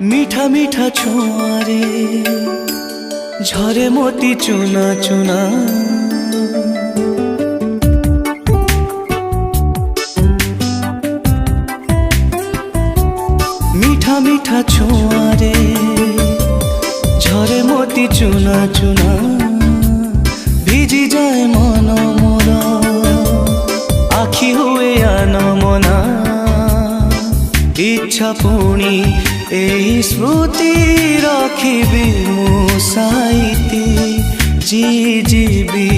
मीठा मीठा छुआरे झरे मोती चुना चुना, मीठा मीठा छुआरे झरे मोती चुना चुना, भिजी जाए मन मोर आखि हुए अनमना, इच्छा पुणी एही स्मृति रखिबी मु साइती, जी जीवी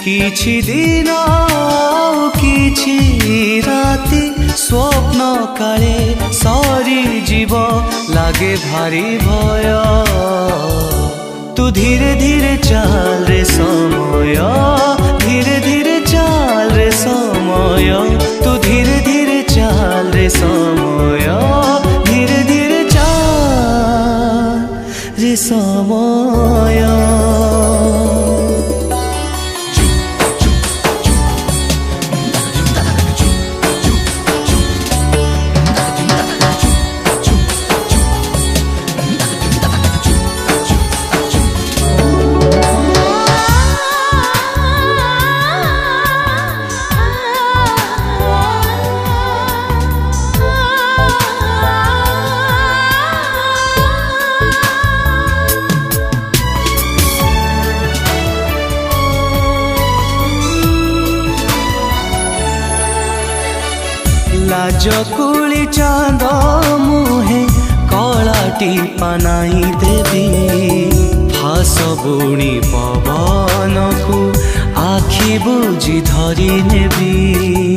किछि दिन किछि राति, स्वप्न काले सरी जीव लागे भारी भय, तू धीरे धीरे चाल रे समय, धीरे धीरे चाल रे समय, तू धीरे धीरे चाल रे समय, धीरे धीरे रे समय। लाजकुली चांद मुहे कलाटी पानाई देवी, फास बुणी पवन को आखि बुझी धरी नेबी,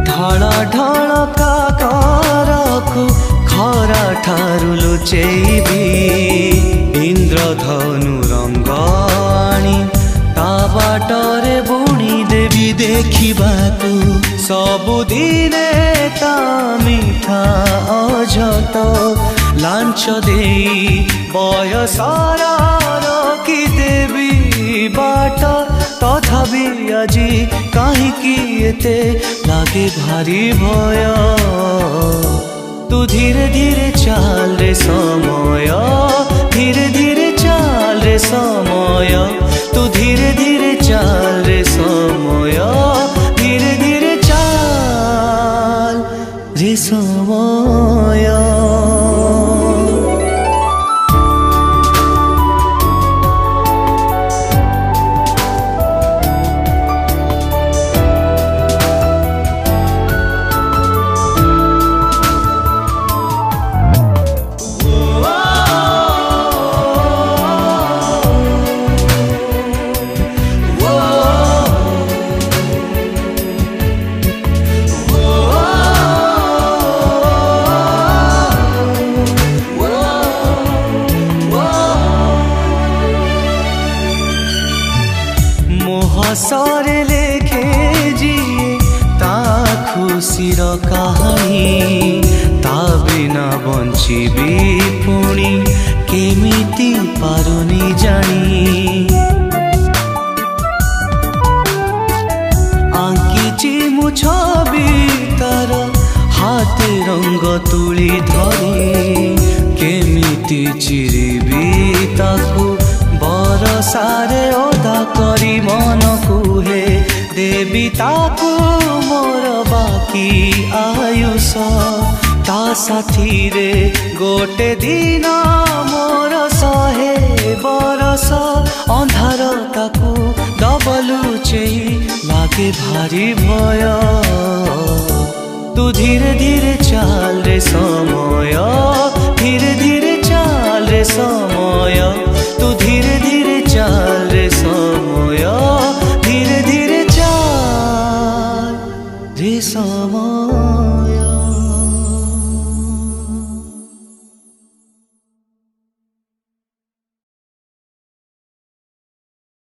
ढल ढल काकर को खरा ठारू लुचेबी, इंद्रधनु रंग आनी ता बाटरे बुणी देवी, देखिबाकू सबुदिने ता मिठा अझट, लांच देई बयसर रखी देवी बाट, तथापि आजी काहींकि एते लागे भारी भय, तू धीरे धीरे चाल रे समय, धीरे धीरे चाल रे समय, तू धीरे धीरे चाल रे समय, धीरे धीरे चाल रे समय। हसरे लेखे जिए ता खुशीर कहानी, ता बिना बंचिबी पुणी केमिति पारुनी जानी, आंकिची मु छवि तार हाथे रंग तुली धरी, केमिति चिरिबी ताकू बरसारे ओदा करी मन कुहे, देवी ताकू मोर बाकी आयुष, ता साथी रे गोटे दिन मोर 100 बरस, अंधार ताकू दबलु चेई लागे भारी भय, तू धीरे धीरे चाल रे समय, धीरे धीरे चाल रे समय, तू धीरे धीरे चाल रे समय, धीरे धीरे चाल ସମୟ।